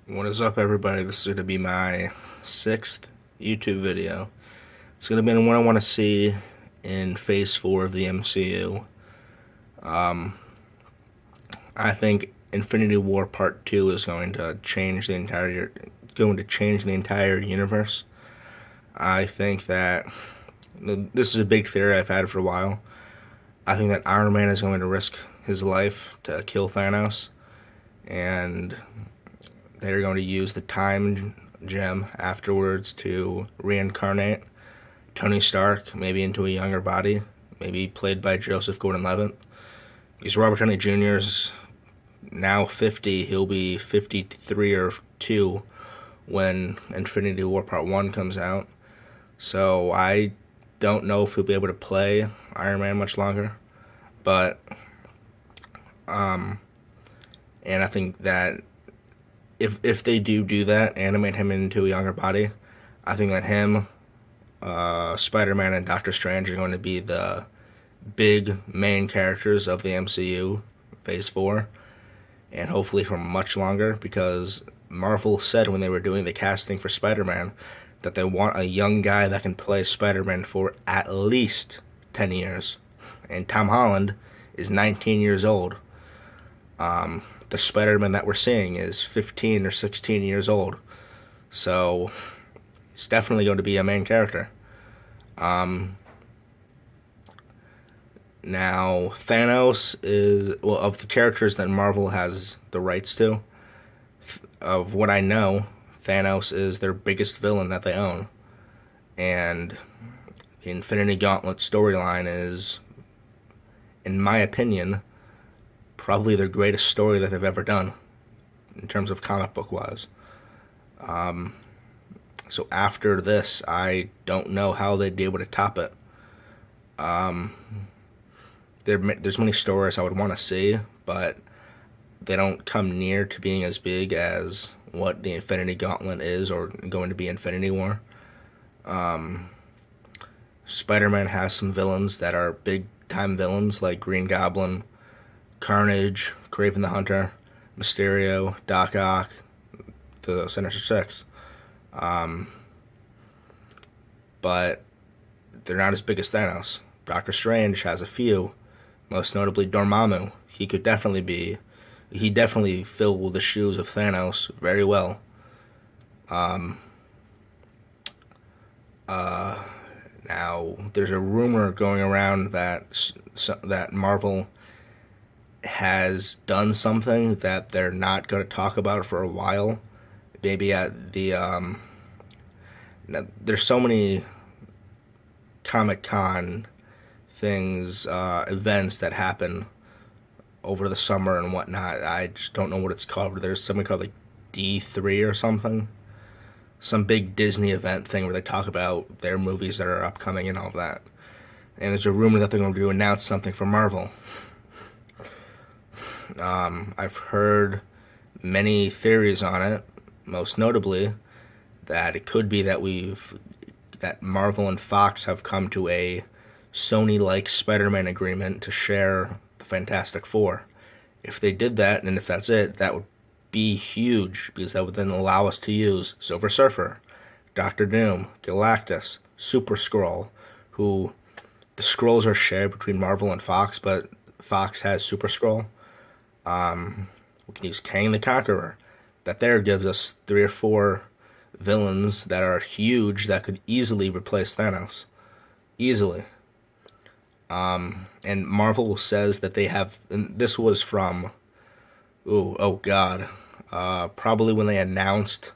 What is up, everybody? This is going to be my sixth YouTube video. It's going to be what I want to see in Phase 4 of the MCU. I think Infinity War Part 2 is going to change the entire universe. I think that this is a big theory I've had for a while. I think that Iron Man is going to risk his life to kill Thanos, and they're going to use the time gem afterwards to reincarnate Tony Stark, maybe into a younger body, maybe played by Joseph Gordon-Levitt. Because Robert Downey Jr. is now 50, he'll be 53 or 2 when Infinity War Part 1 comes out. So I don't know if he'll be able to play Iron Man much longer. But, and I think that if they do that, animate him into a younger body, I think that him, SpiderMan, and Doctor Strange are going to be the big main characters of the MCU Phase 4, and hopefully for much longer, because Marvel said when they were doing the casting for Spider-Man that they want a young guy that can play Spider-Man for at least 10 years. And Tom Holland is 19 years old. The Spider-Man that we're seeing is 15 or 16 years old. So he's definitely going to be a main character. Now, Thanos is, well, of the characters that Marvel has the rights to, of what I know, Thanos is their biggest villain that they own. And the Infinity Gauntlet storyline is, in my opinion, probably their greatest story that they've ever done in terms of comic book wise. So after this, I don't know how they'd be able to top it. There's many stories I would want to see, but they don't come near to being as big as what the Infinity Gauntlet is, or going to be Infinity War. Spider-Man has some villains that are big time villains, like Green Goblin, Carnage, Kraven the Hunter, Mysterio, Doc Ock, the Sinister Six. But they're not as big as Thanos. Doctor Strange has a few, most notably Dormammu. He definitely fill the shoes of Thanos very well. Now, there's a rumor going around that Marvel has done something that they're not going to talk about for a while. Maybe at the there's so many Comic-Con things, events that happen over the summer and whatnot. I just don't know what it's called. There's something called like D3 or something. Some big Disney event thing where they talk about their movies that are upcoming and all of that. And there's a rumor that they're going to announce something for Marvel. I've heard many theories on it, most notably that it could be that Marvel and Fox have come to a Sony-like Spider-Man agreement to share the Fantastic Four. If they did that, and if that's it, that would be huge, because that would then allow us to use Silver Surfer, Doctor Doom, Galactus, Super Skrull, who the Skrulls are shared between Marvel and Fox, but Fox has Super Skrull. We can use Kang the Conqueror. That there gives us 3 or 4 villains that are huge that could easily replace Thanos. Easily. And Marvel says that they have, and this was from, probably when they announced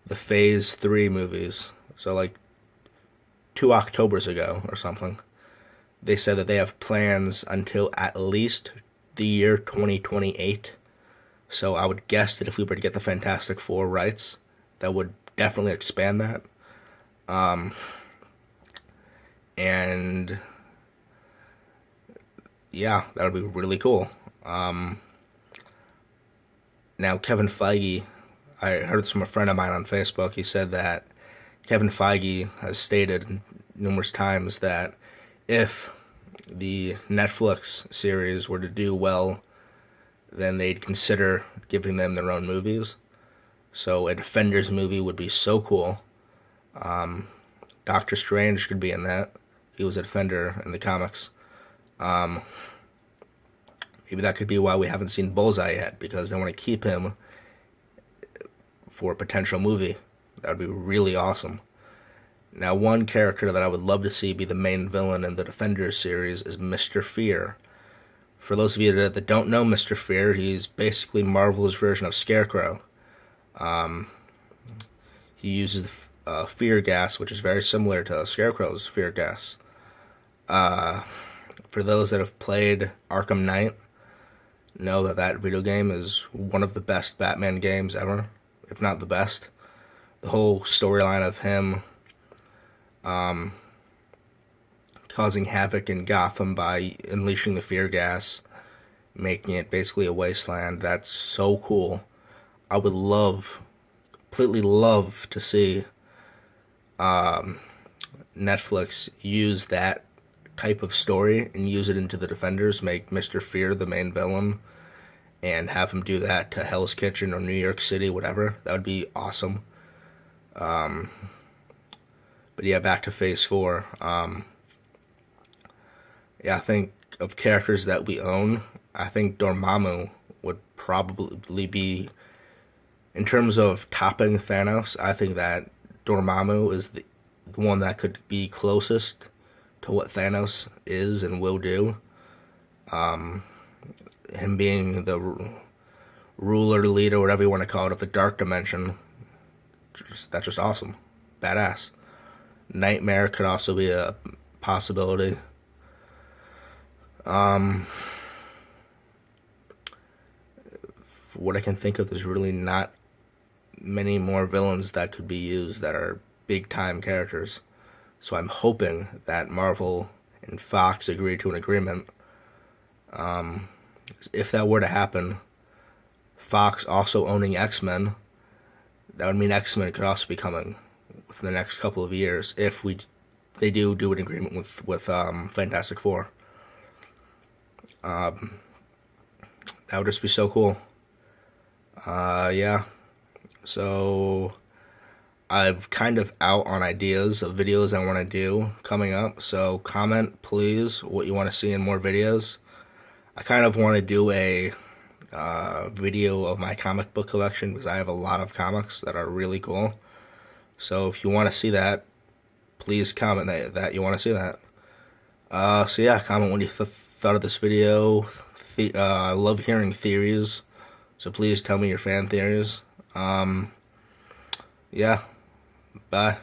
the Phase 3 movies, so like 2 Octobers ago or something. They said that they have plans until at least the year 2028. So I would guess that if we were to get the Fantastic Four rights, that would definitely expand that. And yeah, that would be really cool. Now, Kevin Feige, I heard this from a friend of mine on Facebook. He said that Kevin Feige has stated numerous times that if the Netflix series were to do well, then they'd consider giving them their own movies. So a Defenders movie would be so cool. Doctor Strange could be in that. He was a Defender in the comics. Um, Maybe that could be why we haven't seen Bullseye yet, because they want to keep him for a potential movie. That would be really awesome. Now, one character that I would love to see be the main villain in the Defenders series is Mr. Fear. For those of you that don't know Mr. Fear, he's basically Marvel's version of Scarecrow. He uses fear gas, which is very similar to Scarecrow's fear gas. For those that have played Arkham Knight, know that that video game is one of the best Batman games ever, if not the best. The whole storyline of him causing havoc in Gotham by unleashing the fear gas, making it basically a wasteland, that's so cool. I would completely love to see Netflix use that type of story and use it into the Defenders, make Mr. Fear the main villain, and have him do that to Hell's Kitchen or New York City, whatever. That would be awesome. But yeah, back to Phase 4. Yeah, I think of characters that we own, I think Dormammu would probably be, in terms of topping Thanos, I think that Dormammu is the one that could be closest to what Thanos is and will do. Him being the ruler, leader, whatever you want to call it, of the dark dimension, that's just awesome. Badass. Nightmare could also be a possibility. What I can think of, there's really not many more villains that could be used that are big time characters. So I'm hoping that Marvel and Fox agree to an agreement. If that were to happen, Fox also owning X-Men, that would mean X-Men could also be coming within the next couple of years if they do an agreement with Fantastic Four. That would just be so cool. Yeah. So I'm kind of out on ideas of videos I want to do coming up. So comment, please, what you want to see in more videos. I kind of want to do a video of my comic book collection because I have a lot of comics that are really cool. So if you want to see that, please comment that you want to see that. So yeah, comment what you thought of this video. I love hearing theories, so please tell me your fan theories. Yeah, bye.